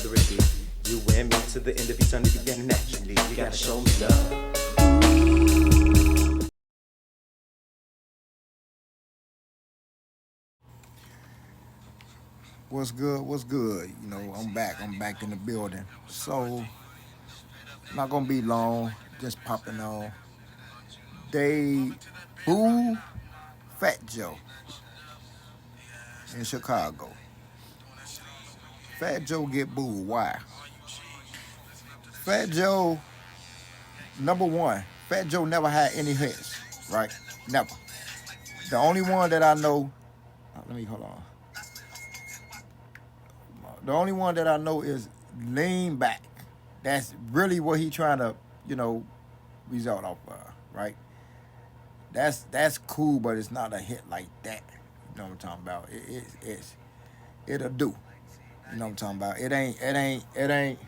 whether it be you and me to the end of eternity beginning naturally. You gotta show me love. What's good? What's good? You know, I'm back. I'm back in the building. So, not gonna be long. Just popping on. They boo Fat Joe in Chicago. Fat Joe get booed. Why? Fat Joe, number one. Fat Joe never had any hits, right? Never. The only one that I know. Let me hold on. The only one that I know is Lean Back. That's really what he trying to, you know, result off of, right? That's cool, but it's not a hit like that. You know what I'm talking about? It'll do. You know what I'm talking about? It ain't.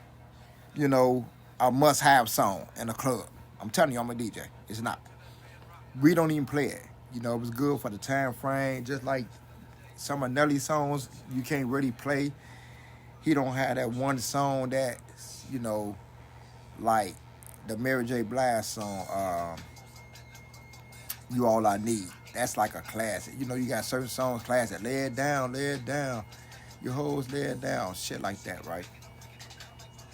You know, a must-have song in a club. I'm telling you, I'm a DJ. It's not. We don't even play it. You know, it was good for the time frame. Just like some of Nelly's songs, you can't really play. He don't have that one song that, you know, like the Mary J. Blige song. You All I Need. That's like a classic. You know, you got certain songs classic. Lay it down, lay it down. Your hoes lay it down. Shit like that, right?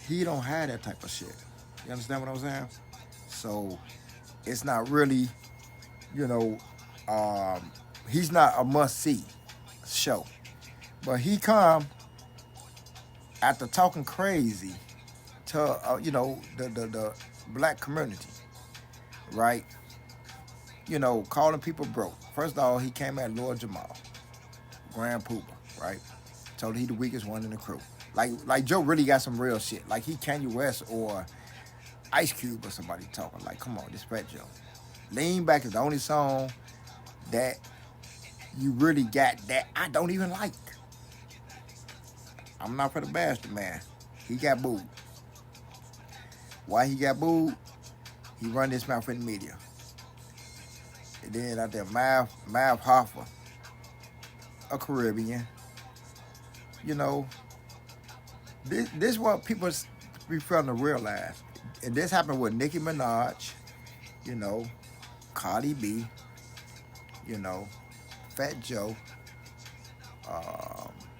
He don't have that type of shit. You understand what I'm saying? So it's not really, you know, he's not a must-see show. But he come after talking crazy to, you know, the black community, right? You know, calling people broke. First of all, he came at Lord Jamal, Grand Pooper, right? Told he the weakest one in the crew. Like Joe really got some real shit. Like he Kanye West or Ice Cube or somebody talking. Like, come on, this Fat Joe. Lean Back is the only song that you really got that I don't even like. I'm not for the bash the man. He got booed. Why he got booed? He run this mouth in the media. And then out there, Mav Hoffa, a Caribbean. You know, this is what people be failing to realize. And this happened with Nicki Minaj, you know, Cardi B, you know, Fat Joe,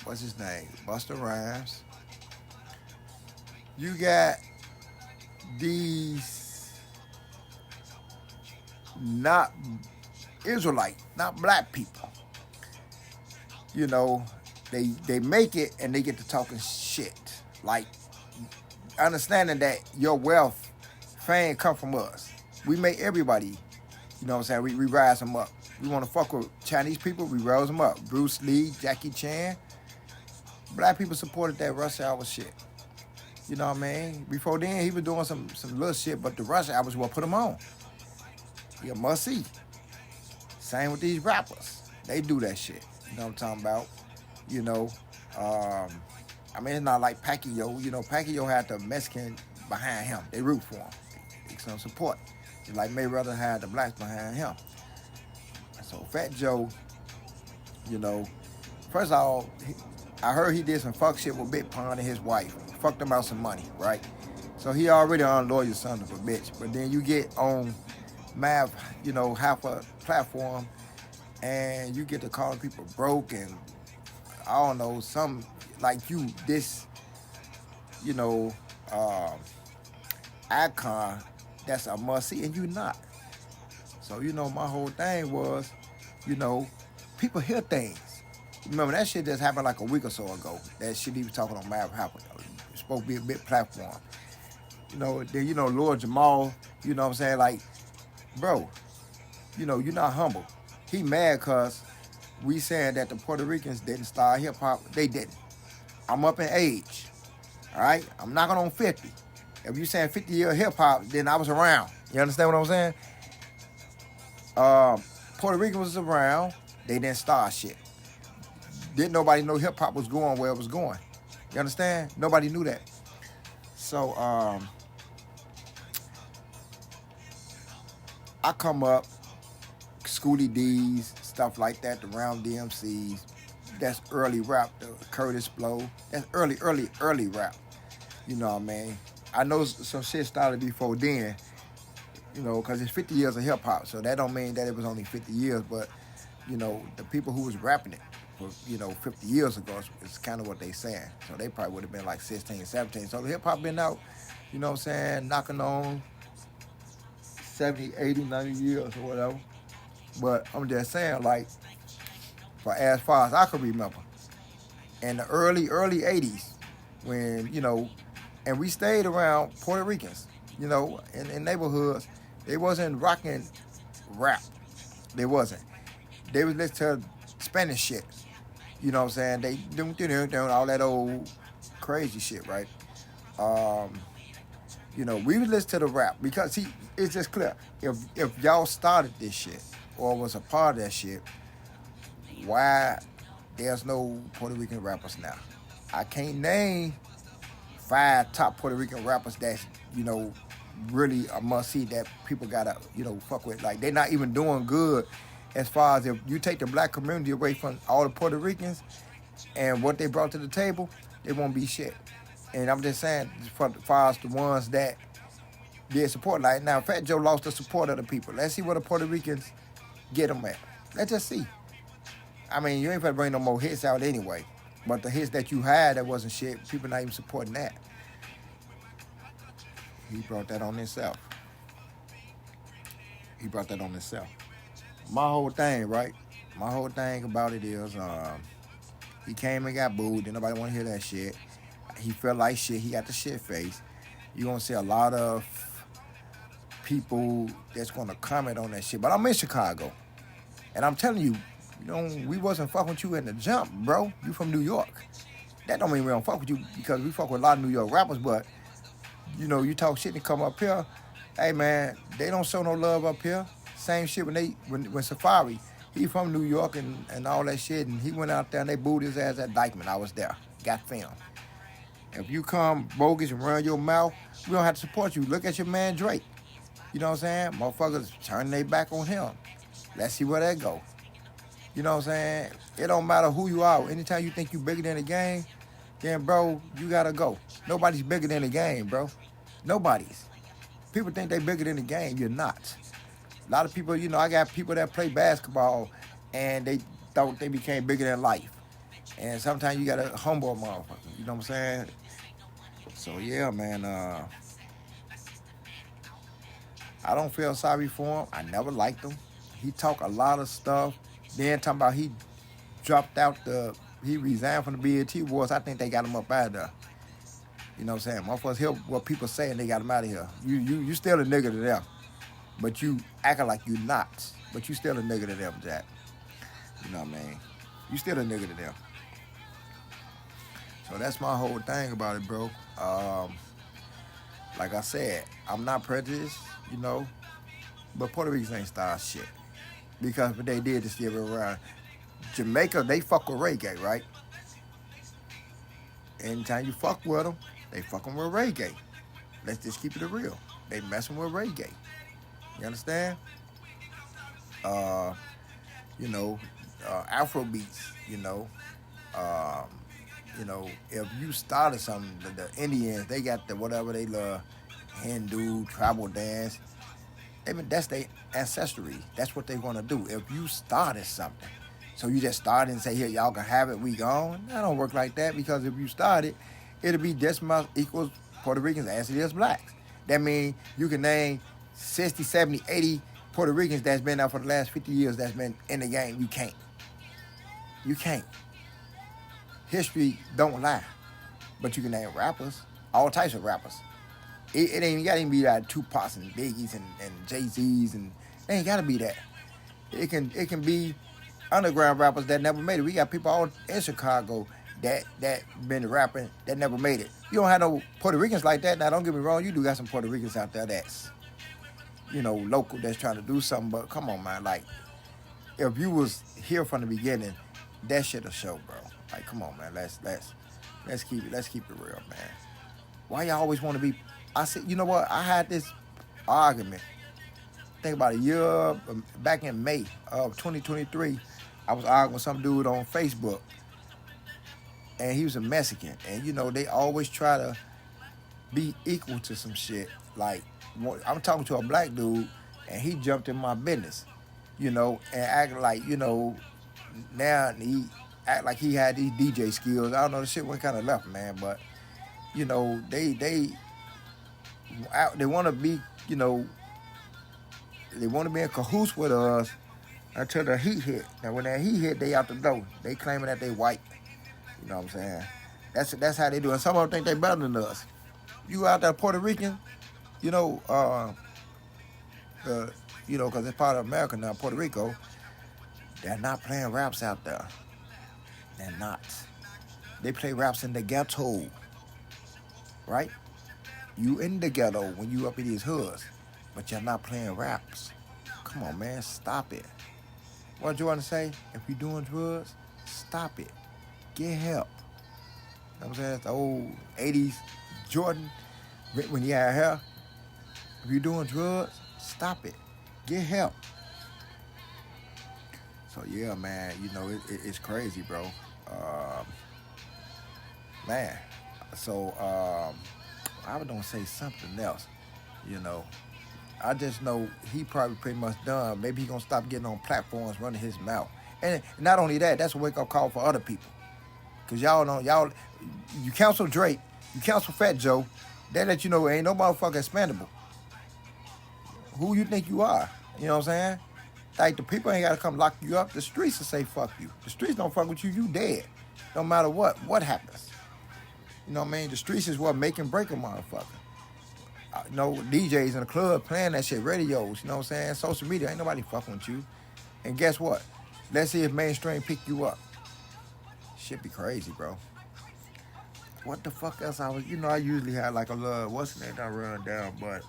what's his name? Busta Rhymes. You got these not Israelite, not black people. You know, they make it and they get to talking shit. Like, understanding that your wealth, fame come from us. We make everybody, you know what I'm saying, we rise them up. We want to fuck with Chinese people, we rose them up. Bruce Lee, Jackie Chan. Black people supported that rush hour shit. You know what I mean? Before then, he was doing some little shit, but the rush hour was what put him on. He a must see. Same with these rappers. They do that shit. You know what I'm talking about? You know, I mean, it's not like Pacquiao. You know, Pacquiao had the Mexican behind him. They root for him. They some support. Just like Mayweather had the blacks behind him. So Fat Joe, you know, first of all, I heard he did some fuck shit with Big Pun and his wife. Fucked him out some money, right? So he already unloyal son of a bitch. But then you get on Mav, you know, half a platform, and you get to calling people broke and I don't know, some like you this, you know, icon that's a must see, and you not. So you know, my whole thing was, you know, people hear things. Remember that shit just happened like a week or so ago. That shit he was talking on Mav happened. It's supposed to be a big platform. You know, then you know Lord Jamal. You know what I'm saying? Like, bro, you know, you're not humble. He mad cause we saying that the Puerto Ricans didn't start hip hop. They didn't. I'm up in age. All right? I'm knocking on 50. If you saying 50-year hip hop, then I was around. You understand what I'm saying? Puerto Rican was around. They didn't start shit. Didn't nobody know hip hop was going where it was going. You understand? Nobody knew that. So I come up, Scooty D's, stuff like that, the Round DMCs. That's early rap, the Curtis Blow. That's early rap. You know what I mean? I know some shit started before then, you know, because it's 50 years of hip hop. So that don't mean that it was only 50 years, but, you know, the people who was rapping it for, 50 years ago is kind of what they saying. So they probably would have been like 16, 17. So the hip hop been out, you know what I'm saying, knocking on 70, 80, 90 years or whatever. But I'm just saying, like, for as far as I can remember, in the early 80s, when, and we stayed around Puerto Ricans, in neighborhoods, they wasn't rocking rap. They wasn't. They was listening to Spanish shit. You know what I'm saying? They doing all that old crazy shit, right? We would listen to the rap because see, it's just clear. If y'all started this shit or was a part of that shit, why there's no Puerto Rican rappers now? I can't name 5 top Puerto Rican rappers that's, really a must see that people gotta, fuck with. Like, they're not even doing good as far as if you take the black community away from all the Puerto Ricans and what they brought to the table, they won't be shit. And I'm just saying, as far as the ones that did support, like now, Fat Joe lost the support of the people. Let's see where the Puerto Ricans get them at. Let's just see. I mean, you ain't gonna bring no more hits out anyway. But the hits that you had that wasn't shit, people not even supporting that. He brought that on himself. My whole thing, right? My whole thing about it is, he came and got booed. Didn't nobody want to hear that shit. He felt like shit. He got the shit face. You're going to see a lot of people that's going to comment on that shit. But I'm in Chicago. And I'm telling you, we wasn't fucking with you in the jump, bro. You from New York. That don't mean we don't fuck with you because we fuck with a lot of New York rappers. But, you talk shit and come up here. Hey, man, they don't show no love up here. Same shit when Safari, he from New York and all that shit. And he went out there and they booed his ass at Dykeman. I was there. Got film. If you come bogus and run your mouth, we don't have to support you. Look at your man Drake. You know what I'm saying? Motherfuckers turning their back on him. Let's see where that go. You know what I'm saying? It don't matter who you are. Anytime you think you bigger than the game, then, bro, you got to go. Nobody's bigger than the game, bro. Nobody's. People think they bigger than the game. You're not. A lot of people, I got people that play basketball, and they thought they became bigger than life. And sometimes you got to humble a motherfucker. You know what I'm saying? So, yeah, man, I don't feel sorry for him. I never liked him. He talk a lot of stuff. Then talking about he dropped out he resigned from the BET Awards. I think they got him up out of there. You know what I'm saying? Motherfuckers hear what people saying, they got him out of here. You still a nigga to them. But you acting like you not. But you still a nigga to them, Jack. You know what I mean? You still a nigga to them. So that's my whole thing about it, bro. Like I said, I'm not prejudiced, but Puerto Ricans ain't style shit. Because what they did is still around. Jamaica, they fuck with reggae, right? Anytime you fuck with them, they fucking with reggae. Let's just keep it real. They messing with reggae. You understand? Afro beats, if you started something, the Indians, they got the whatever they love, Hindu, tribal dance. That's their ancestry. That's what they want to do. If you started something, so you just started and say, here, y'all can have it, we gone. That don't work like that because if you started, it'll be just much equals Puerto Ricans as it is blacks. That means you can name 60, 70, 80 Puerto Ricans that's been out for the last 50 years that's been in the game. You can't. You can't. History don't lie. But you can name rappers, all types of rappers. It ain't got to be like Tupacs and Biggies and Jay-Z's and it ain't got to be that. It can be underground rappers that never made it. We got people all in Chicago that been rapping that never made it. You don't have no Puerto Ricans like that. Now, don't get me wrong. You do got some Puerto Ricans out there that's, local that's trying to do something. But come on, man. Like, if you was here from the beginning, that shit'll show, bro. Like, come on, man. Let's keep it real, man. Why y'all always want to be? I said, you know what? I had this argument. Think about a year back in May of 2023. I was arguing with some dude on Facebook, and he was a Mexican. And they always try to be equal to some shit. Like, I'm talking to a black dude, and he jumped in my business, and acting like, now he act like he had these DJ skills. I don't know, the shit went kind of left, man, but they want to be, they want to be in cahoots with us until the heat hit. Now, when that heat hit, they out the door. They claiming that they white. You know what I'm saying? That's how they do it. And some of them think they better than us. You out there Puerto Rican, because it's part of America now, Puerto Rico, they're not playing raps out there. They're not. They play raps in the ghetto, right? You in the ghetto when you up in these hoods, but you're not playing raps. Come on, man, stop it. What you want to say? If you doing drugs, stop it. Get help. You know what I'm saying? It's the old 80s Jordan, when he had hair. If you doing drugs, stop it. Get help. So yeah, man, it's crazy, bro. Man, so I was gonna say something else, I just know he probably pretty much done. Maybe he gonna stop getting on platforms running his mouth. And not only that, that's a wake-up call for other people. Cause you counsel Drake, you counsel Fat Joe, they let you know ain't no motherfucker expandable. Who you think you are? You know what I'm saying? Like, the people ain't gotta come lock you up. The streets will say fuck you. The streets don't fuck with you, you dead. No matter what happens. You know what I mean? The streets is what make and break a motherfucker. DJs in the club playing that shit, radios, you know what I'm saying? Social media, ain't nobody fucking with you. And guess what? Let's see if mainstream pick you up. Shit be crazy, bro. What the fuck else I usually have like a little, what's the name I run down, but,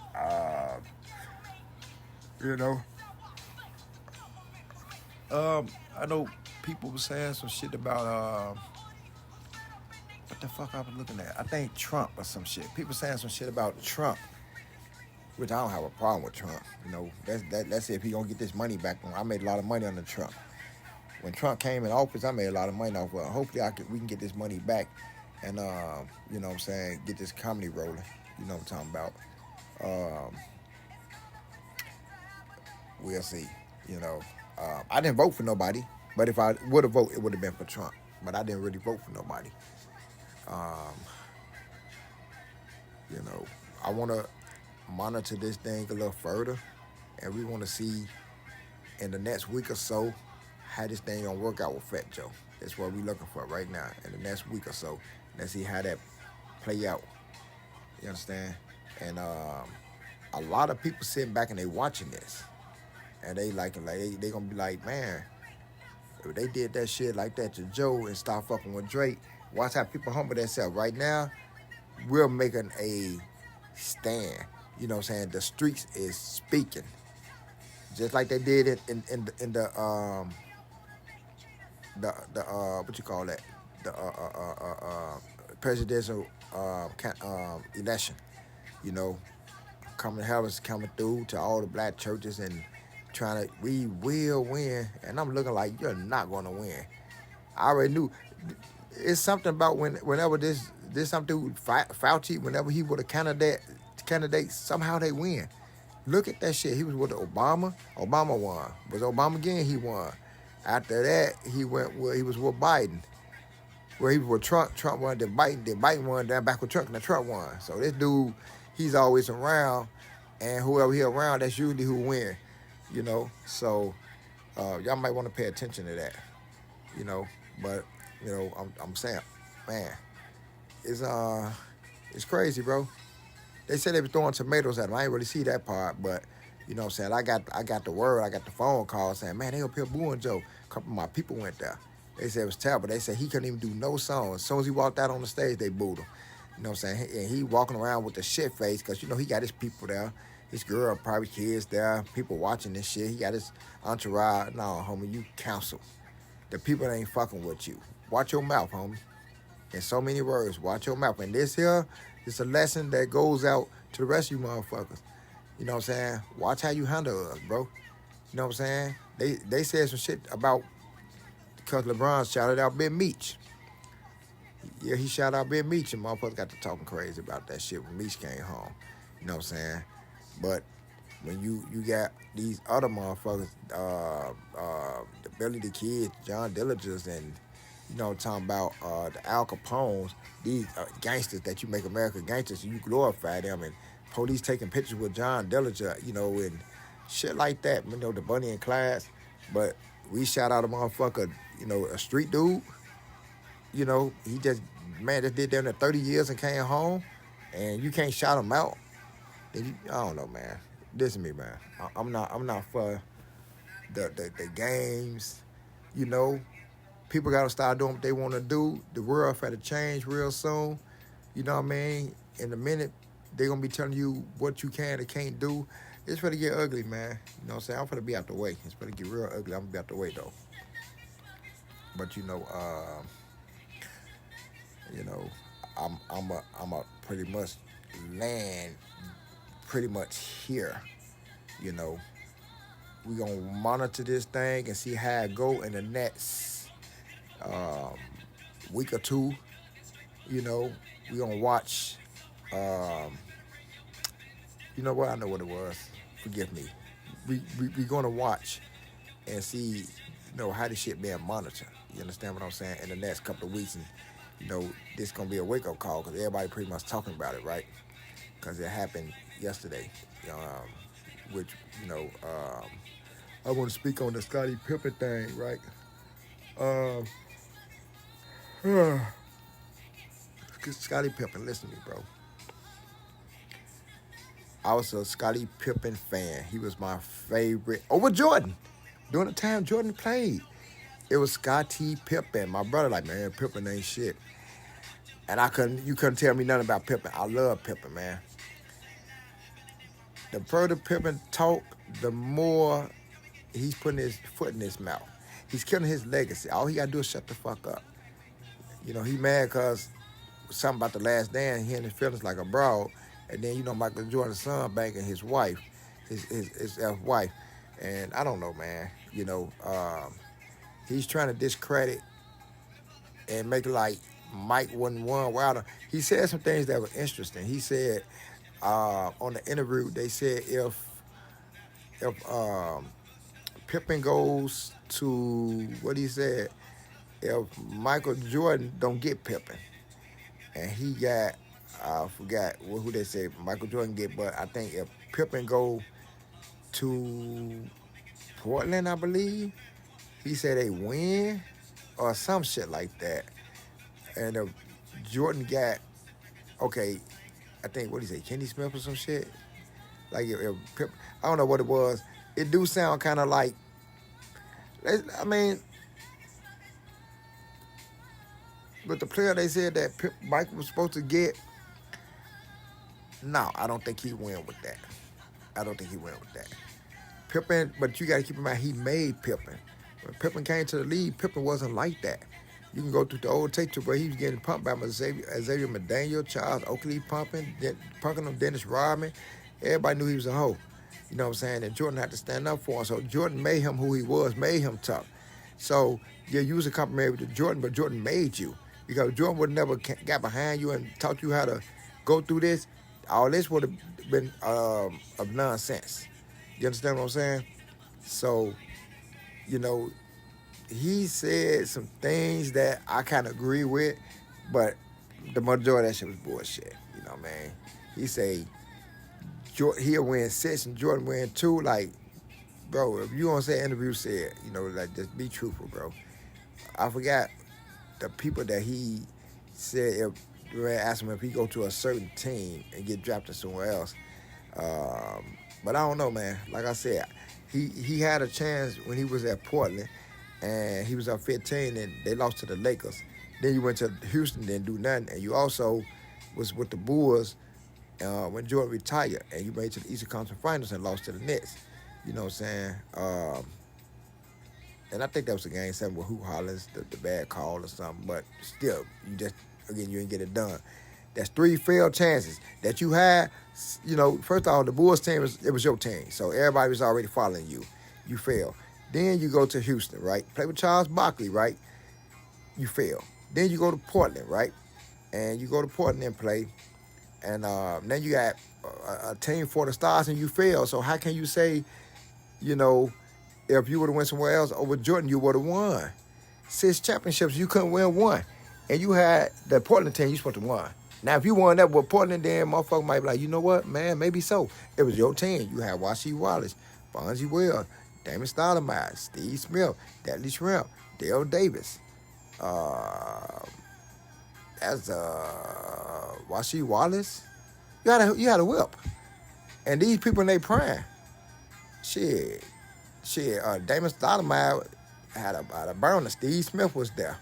I know people were saying some shit about, what the fuck I was looking at? I think Trump or some shit. People saying some shit about Trump, which I don't have a problem with Trump. Let's see if he gonna get this money back. I made a lot of money under Trump. When Trump came in office, I made a lot of money off of it. Hopefully we can get this money back and, you know what I'm saying, get this comedy rolling. You know what I'm talking about. We'll see, I didn't vote for nobody, but if I would have voted, it would have been for Trump. But I didn't really vote for nobody. I want to monitor this thing a little further, and we want to see in the next week or so how this thing gonna work out with Fat Joe. That's what we looking for right now. In the next week or so, let's see how that play out. You understand? And a lot of people sitting back and they watching this, and they they gonna be like, man, if they did that shit like that to Joe and start fucking with Drake, watch how people humble themselves. Right now, we're making a stand. You know what I'm saying? The streets is speaking. Just like they did it in the what you call that? The presidential election. Kamala Harris coming through to all the black churches and trying to, we will win. And I'm looking like, you're not going to win. I already knew. It's something about whenever this something Fauci, whenever he was a candidate, somehow they win. Look at that shit. He was with Obama. Obama won. Was Obama again? He won. After that, he was with Biden. Where he was with Trump. Trump won. Then Biden won. Then back with Trump. And then Trump won. So this dude, he's always around. And whoever he around, that's usually who win. So y'all might want to pay attention to that. But I'm saying, man, it's crazy, bro. They said they were throwing tomatoes at him. I ain't really see that part, but you know what I'm saying? I got the word, I got the phone call saying, man, they up here booing Joe. A couple of my people went there. They said it was terrible. They said he couldn't even do no song. As soon as he walked out on the stage, they booed him. You know what I'm saying? And he walking around with the shit face because, he got his people there. His girl, probably kids there, people watching this shit. He got his entourage. No, homie, you counsel. The people that ain't fucking with you. Watch your mouth, homie. In so many words, watch your mouth. And this here is a lesson that goes out to the rest of you motherfuckers. You know what I'm saying? Watch how you handle us, bro. You know what I'm saying? They said some shit about, because LeBron shouted out Big Meech. yeah, he shot out Ben Meach, and motherfuckers got to talking crazy about that shit when Meach came home. You know what I'm saying? But when you got these other motherfuckers, the Billy the Kid, John Dillinger's, and you know, talking about the Al Capones, these gangsters that you make America gangsters, and you glorify them, and police taking pictures with John Dillinger, you know, and shit like that. You know, the Bunny and Clyde. But we shout out a motherfucker, you know, a street dude. You know, he just did them in 30 years and came home, and you can't shout him out. Then you, I don't know, man. Listen to me, man. I'm not for the games. You know, people gotta start doing what they want to do. The world had to change real soon. You know what I mean? In a minute, they're gonna be telling you what you can and can't do. It's gonna get ugly, man. You know what I'm saying? I'm gonna be out the way. It's gonna get real ugly. I'm gonna be out the way though. But you know, I'm a pretty much land pretty much here. You know, we gonna monitor this thing and see how it go in the next week or two. You know, we gonna watch. You know what? I know what it was. Forgive me. We gonna watch and see, you know, how this shit being monitored. You understand what I'm saying? In the next couple of weeks, and you know, this gonna be a wake up call because everybody pretty much talking about it, right? Because it happened yesterday. Which you know, I want to speak on the Scottie Pippen thing, right? Scottie Pippen, listen to me, bro. I was a Scottie Pippen fan. He was my favorite over Jordan. During the time Jordan played, it was Scottie Pippen. My brother like, man, Pippen ain't shit. And you couldn't tell me nothing about Pippen. I love Pippen, man. The further Pippen talk, the more he's putting his foot in his mouth. He's killing his legacy. All he gotta do is shut the fuck up. You know, he mad because something about the last dance, he and his feelings like a broad. And then, you know, Michael Jordan's son banging his wife, his ex-wife. And I don't know, man. You know, he's trying to discredit and make it like Mike wasn't one wilder. He said some things that were interesting. He said on the interview, they said if Pippen goes to, what he said, if Michael Jordan don't get Pippen, and he got, I forgot who they said Michael Jordan get, but I think if Pippen go to Portland, I believe, he said they win or some shit like that. And if Jordan got, okay, I think, what did he say, Kenny Smith or some shit? Like, if Pippen, I don't know what it was. It do sound kind of like, I mean, but the player they said that Mike was supposed to get, no, I don't think he went with that. I don't think he went with that. Pippen, but you got to keep in mind, he made Pippen. When Pippen came to the league, Pippen wasn't like that. You can go through the old tape to where he was getting pumped by Xavier McDaniel, Charles Oakley punking him, Dennis Rodman. Everybody knew he was a hoe. You know what I'm saying? And Jordan had to stand up for him. So Jordan made him who he was, made him tough. So, yeah, you was a compliment to Jordan, but Jordan made you. Because Jordan would never got behind you and taught you how to go through this. All this would have been of nonsense. You understand what I'm saying? So, you know, he said some things that I kind of agree with, but the majority of that shit was bullshit. You know what I mean? He say he'll win 6 and Jordan win 2. Like, bro, if you want to say interview said, you know, like, just be truthful, bro. I forgot the people that he said if asked him if he go to a certain team and get drafted somewhere else. But I don't know, man. Like I said, he had a chance when he was at Portland, and he was up 15, and they lost to the Lakers. Then you went to Houston, didn't do nothing, and you also was with the Bulls when Jordan retired, and you made it to the Eastern Conference Finals and lost to the Nets. You know what I'm saying? And I think that was a game 7 with Hugh Hollins, the bad call or something. But still, you didn't get it done. That's 3 failed chances that you had. You know, first of all, the Bulls team, it was your team. So everybody was already following you. You failed. Then you go to Houston, right? Play with Charles Barkley, right? You fail. Then you go to Portland, right? and you go to Portland and play, and then you got a team for the Stars and you fail. So how can you say, you know, if you would have went somewhere else over Jordan, you would have won 6 championships. You couldn't win one, and you had the Portland team. You supposed to win. Now, if you won that with Portland, then motherfucker might be like, you know what, man, maybe so. It was your team. You had Rasheed Wallace, Fonzie Wells, Damon Stoudemire, Steve Smith, Dudley Shrimp, Dale Davis. That's Rasheed Wallace. You had a whip, and these people in their prime. Shit. Damon Stoudemire had a burner. Steve Smith was there.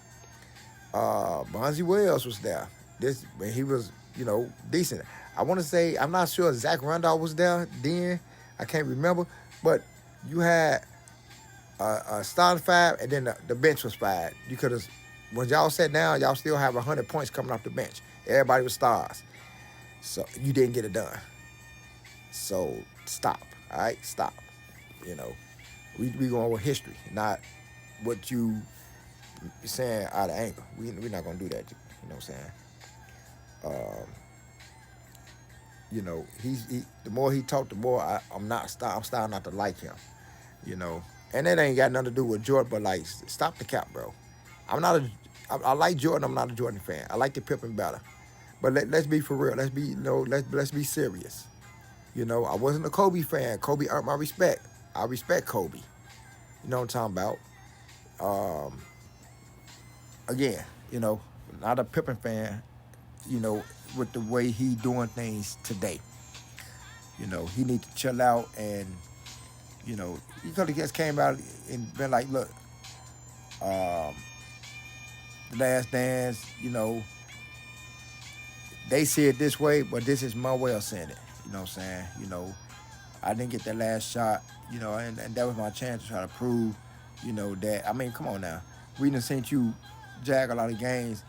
Fonzie Wells was there. This when he was, decent. I want to say, I'm not sure Zach Randolph was there then. I can't remember, but you had a starting 5, and then the bench was 5. You could have, when y'all sat down, y'all still have 100 points coming off the bench. Everybody was stars, so you didn't get it done. So stop, all right, stop. We going with history, not what you saying out of anger. We're not gonna do that. You know what I'm saying? He the more he talked, the more I'm starting not to like him. And that ain't got nothing to do with Jordan, but like, stop the cap, bro. I like Jordan. I'm not a Jordan fan. I like the Pippen better, but let's be for real. Let's be serious. I wasn't a Kobe fan. Kobe earned my respect. I respect Kobe. You know what I'm talking about? Again, not a Pippen fan, with the way he doing things today. He need to chill out and, he could have just came out and been like, look, The Last Dance, they see it this way, but this is my way of saying it. You know what I'm saying? I didn't get that last shot, and that was my chance to try to prove, that, I mean, come on now. We done seen you jag a lot of games,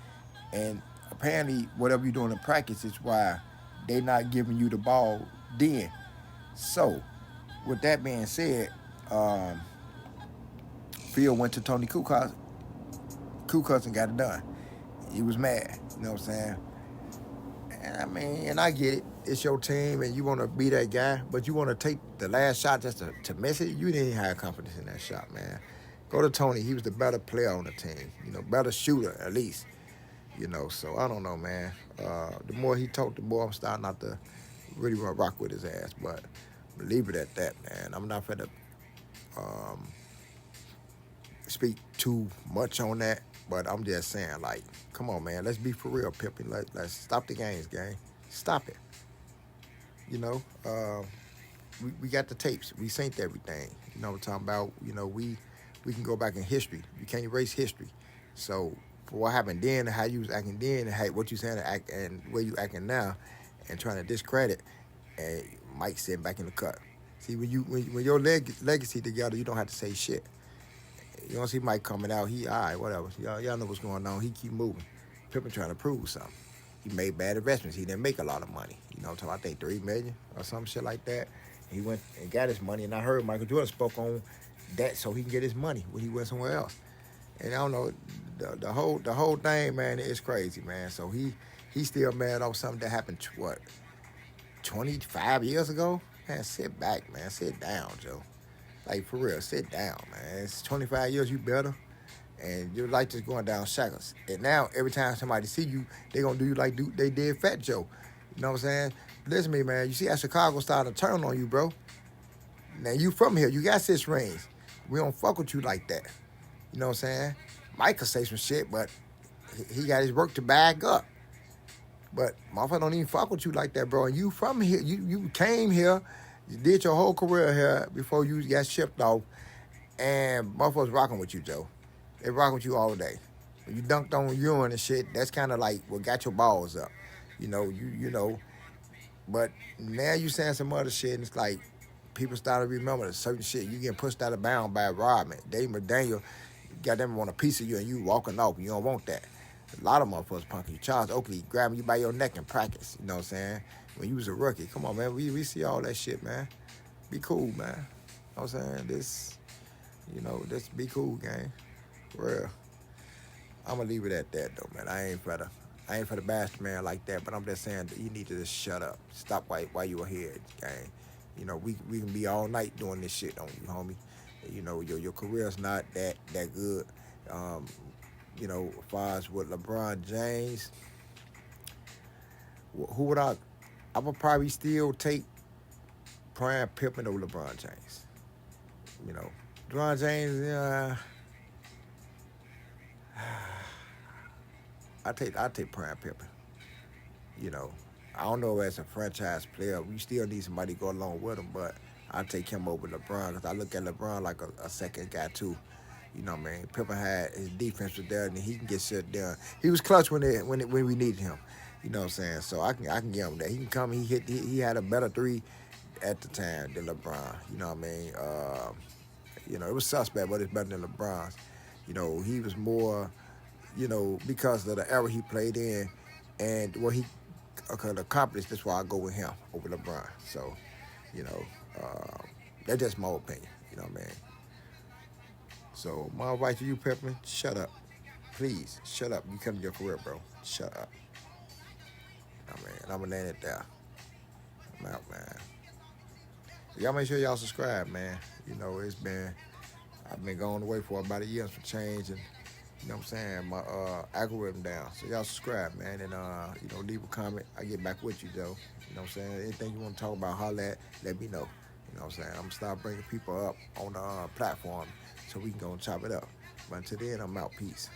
and apparently whatever you're doing in practice is why they not giving you the ball then. So, with that being said, Phil went to Tony Kukoc and got it done. He was mad, you know what I'm saying? And I get it. It's your team, and you want to be that guy, but you want to take the last shot just to miss it. You didn't have confidence in that shot, man. Go to Tony. He was the better player on the team. Better shooter at least. So I don't know, man. The more he talked, the more I'm starting not to really want to rock with his ass. But leave it at that, man. I'm not finna speak too much on that. But I'm just saying, like, come on, man. Let's be for real, Pippen. Let's stop the games, gang. Stop it. We got the tapes. We synced everything. You know what I'm talking about? We can go back in history. You can't erase history. So for what happened then, how you was acting then, and what you saying and where you acting now, and trying to discredit, and Mike sitting back in the cut. See, when your legacy together, you don't have to say shit. You don't see Mike coming out. He, all right, whatever. Y'all know what's going on. He keep moving. Pippen trying to prove something. He made bad investments. He didn't make a lot of money. I'm talking, I think $3 million or some shit like that. He went and got his money, and I heard Michael Jordan spoke on that so he can get his money when he went somewhere else. And I don't know, the whole thing, man, is crazy, man. So he's still mad off something that happened 25 years ago. Man, sit back, man. Sit down, Joe. Like, for real, sit down, man. It's 25 years, you better. And your life just going down shackles. And now, every time somebody see you, they going to do you like they did Fat Joe. You know what I'm saying? Listen to me, man. You see how Chicago starting to turn on you, bro. Now, you from here. You got 6 rings. We don't fuck with you like that. You know what I'm saying? Mike could say some shit, but he got his work to back up. But motherfucker don't even fuck with you like that, bro. And you from here. You came here. You did your whole career here before you got shipped off. And motherfuckers rocking with you, Joe. They rocking with you all day. When you dunked on urine and shit, that's kind of like what got your balls up. You know. But now you saying some other shit, and it's like people started to remember certain shit. You getting pushed out of bounds by Rodman. Dave McDaniel got them on a piece of you, and you walking off. You don't want that. A lot of motherfuckers punking you. Charles Oakley grabbing you by your neck in practice. You know what I'm saying? When you was a rookie. Come on, man. We see all that shit, man. Be cool, man. You know what I'm saying? This be cool, gang. For real. I'm going to leave it at that, though, man. I ain't better I ain't for the bastard man like that, but I'm just saying that you need to just shut up. Stop while you ahead, gang. You know, we can be all night doing this shit on you, homie. You know, your career's not that good. Um, you know, as far as with LeBron James, who would I would probably still take Prime Pippen over LeBron James. You know, LeBron James, I take Prime Pippen. You know, I don't know as a franchise player, we still need somebody to go along with him, but I take him over LeBron because I look at LeBron like a second guy too. You know what I mean? Pippen had his defense was there and he can get shut down. He was clutch when we needed him. You know what I'm saying? So I can give him that. He can come. He had a better three at the time than LeBron. You know what I mean? You know, it was suspect, but it's better than LeBron's. You know, he was more, you know, because of the era he played in and what he could accomplish. That's why I go with him over LeBron. So, you know, that's just my opinion. You know what I mean? So, my advice to you, Peppermint, shut up. Please, shut up. You come to your career, bro. Shut up. I mean, I'm going to land it there. I'm out, man. Y'all make sure y'all subscribe, man. You know, I've been going away for about a year for change and, you know what I'm saying, my algorithm down. So y'all subscribe, man, and, you know, leave a comment. I get back with you, though. You know what I'm saying? Anything you want to talk about, holler at, let me know. You know what I'm saying? I'm going to start bringing people up on the platform so we can go and chop it up. But until then, I'm out. Peace.